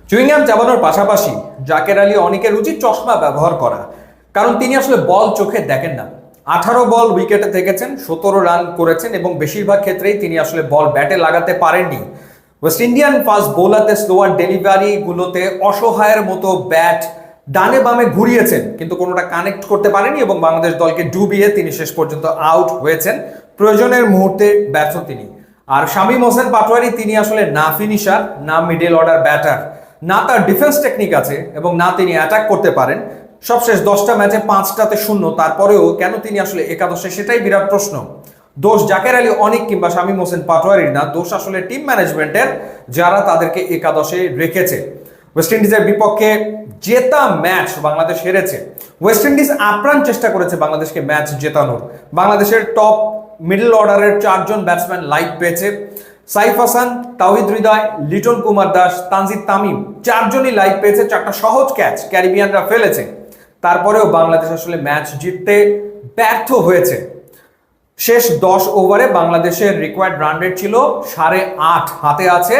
Chewing gum চাবানোর পাশাপাশি জাকের আলী অনেকের উচিত চশমা ব্যবহার করা, কারণ তিনি আসলে বল চোখে দেখেন না। 18 বল উইকেটে থেকেছেন, 17 রান করেছেন এবং বেশিরভাগ ক্ষেত্রেই তিনি আসলে বল ব্যাটে লাগাতে পারেননি। ওয়েস্ট ইন্ডিয়ান ফাস্ট বোলারতে স্লোয়ার ডেলিভারি গুলোতে অসহায়ের মতো ব্যাট ডানে বামে ঘুরিয়েছেন, কিন্তু কোনোটা কানেক্ট করতে পারেনি এবং বাংলাদেশ দলকে ডুবিয়ে তিনি শেষ পর্যন্ত আউট হয়েছেন। প্রয়োজনের মুহূর্তে ব্যর্থ তিনি। আর শামীম হোসেন পাটোয়ারি তিনি আসলে না ফিনিশার, না মিডল অর্ডার ব্যাটার, না তার ডিফেন্স টেকনিক আছে এবং না তিনি অ্যাটাক করতে পারেন। সবশেষ 10টা ম্যাচে 5টাতে 0, তারপরেও কেন তিনি আসলে একাদশে, সেটাই বিরাট প্রশ্ন। দোষ জাকের আলী অনেক কিংবা শামীম হোসেন পাটোয়ারির না, দোষ আসলে টিম ম্যানেজমেন্টের, যারা তাদেরকে একাদশে রেখেছে। ওয়েস্ট ইন্ডিজের বিপক্ষে জেতা ম্যাচ বাংলাদেশ হেরেছে। ওয়েস্ট ইন্ডিজ আপ্রাণ চেষ্টা করেছে বাংলাদেশকে ম্যাচ জেতানোর। বাংলাদেশের টপ মিডল অর্ডারের 4জন ব্যাটসম্যান লাইট পেয়েছে। সাইফ হাসান, তাওহিদ হৃদয়, লিটন কুমার দাস, তানজিদ তামিম 4জনই লাইট পেয়েছে। 4টা সহজ ক্যাচ ক্যারিবিয়ানরা ফেলেছে। তারপরেও বাংলাদেশ আসলে ম্যাচ জিততে ব্যর্থ হয়েছে। শেষ 10 ওভারে বাংলাদেশের রিকোয়ার্ড রান রেট ছিল 8.5, হাতে আছে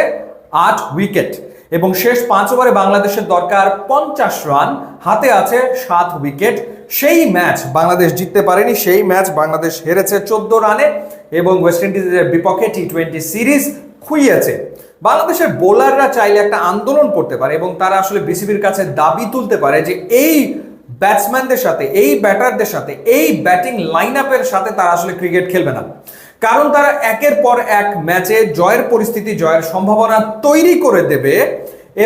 8 উইকেট এবং শেষ 5 ওভারে বাংলাদেশের দরকার 50 রান, হাতে আছে 7 উইকেট। সেই ম্যাচ বাংলাদেশ জিততে পারেনি, সেই ম্যাচ বাংলাদেশ হেরেছে 14 রানে এবং ওয়েস্ট ইন্ডিজের বিপক্ষে টি20 সিরিজ খুইয়েছে। বাংলাদেশের বোলাররা চাইলে একটা আন্দোলন করতে পারে এবং তারা আসলে বিসিবির কাছে দাবি তুলতে পারে যে এই ব্যাটসম্যানদের সাথে, এই ব্যাটারদের সাথে, এই ব্যাটিং লাইন আপের সাথে তারা আসলে ক্রিকেট খেলবে না, কারণ তারা একের পর এক ম্যাচে জয়ের পরিস্থিতি, জয়ের সম্ভাবনা তৈরি করে দেবে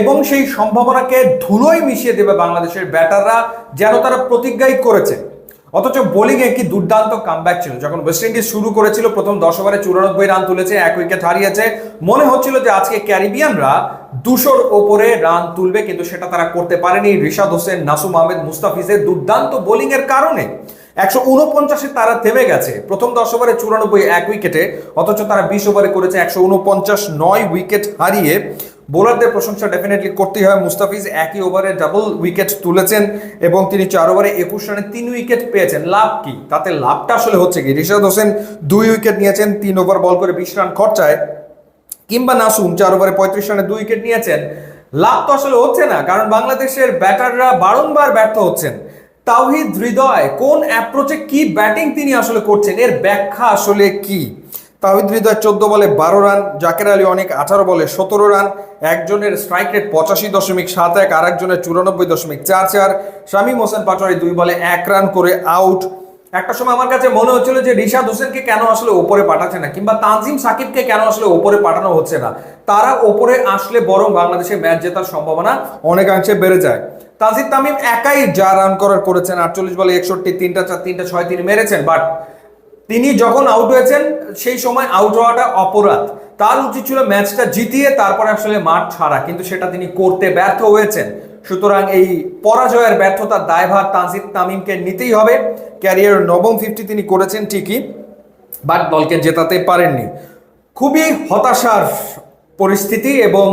এবং সেই সম্ভাবনাকে ধুলোয় মিশিয়ে দেবে বাংলাদেশের ব্যাটাররা, যেন তারা প্রতিজ্ঞাই করেছে। অথচ বোলিংয়ে কি দুর্দান্ত কামব্যাক ছিল। যখন ওয়েস্ট ইন্ডিজ শুরু করেছিল, প্রথম 10 ওভারে 94 রান তুলেছে, 1 উইকেট হারিয়েছে। মনে হচ্ছিল যে আজকে ক্যারিবিয়ানরা 200-র ওপরে রান তুলবে, কিন্তু সেটা তারা করতে পারেনি রিশাদ হোসেন, নাসুম আহমেদ, মুস্তাফিজের দুর্দান্ত বোলিং এর কারণে। 149-এ তারা থেমে গেছে। প্রথম 10 ওভারে 94, 1 উইকেটে, অথচ তারা 20 ওভারে করেছে 149, 9 উইকেট হারিয়ে। বোলারদের প্রশংসা ডেফিনেটলি করতেই হয়। মুস্তাফিজ একই ওভারে ডাবল উইকেট তুলেছেন এবং তিনি 4 ওভারে 21 রানে 3 উইকেট পেয়েছেন। লাভ কি? তাতে লাভটা আসলে হচ্ছে কি? রিশাদ হোসেন 2 উইকেট নিয়েছেন 3 ওভার বল করে 20 রান খরচায়, কিংবা নাসুম 4 ওভারে 35 রানে 2 উইকেট নিয়েছেন। লাভ তো আসলে হচ্ছে না, কারণ বাংলাদেশের ব্যাটাররা বারংবার ব্যর্থ হচ্ছেন। তাওহিদ হৃদয় কোন অ্যাপ্রোচে কি ব্যাটিং তিনি আসলে করছেন, এর ব্যাখ্যা আসলে কি? তাওহিদ হৃদয় 14 বলে 12 রান, জাকের আলী অনেক 18 বলে 17 রান। একজনের স্ট্রাইক রেট 85.71, আর একজনের 94.44। শামীম হোসেন পাটোয়ারি 2 বলে 1 রান করে আউট। একটা সময় আমার কাছে মনে হচ্ছিল যে রিশাদ হোসেনকে কেন আসলে ওপরে পাঠাচ্ছে না, কিংবা তানজিম সাকিবকে কেন আসলে ওপরে পাঠানো হচ্ছে না। তারা ওপরে আসলে বরং বাংলাদেশের ম্যাচ জেতার সম্ভাবনা অনেকাংশে বেড়ে যায়। তানজিদ তামিম একাই যা রান করেছেন, 48 বলে 61, 3টা 4, 3টা 6 তিনি মেরেছেন। বাট তিনি যখন আউট হয়েছেন সেই সময় আউট হওয়াটা অপরাধ। তার উচিত ছিল ম্যাচটা জিতিয়ে তারপরে আসলে মাঠ ছাড়া, কিন্তু সেটা তিনি করতে ব্যর্থ হয়েছেন। সুতরাং এই পরাজয়ের ব্যর্থতার দায়ভার তানজিদ তামিমকে নিতেই হবে। ক্যারিয়ার 9ম 50 তিনি করেছেন ঠিকই, বাট দলকে জেতাতে পারেননি। খুবই হতাশার পরিস্থিতি এবং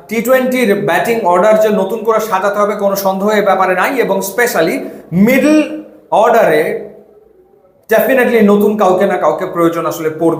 টি20-র ব্যাটিং অর্ডার যে নতুন করে সাজাতে হবে কোনো সন্দেহ এ ব্যাপারে নাই, এবং স্পেশালি মিডল অর্ডারে ডেফিনেটলি নতুন কাউকে না কাউকে প্রয়োজন আসলে পড়বে।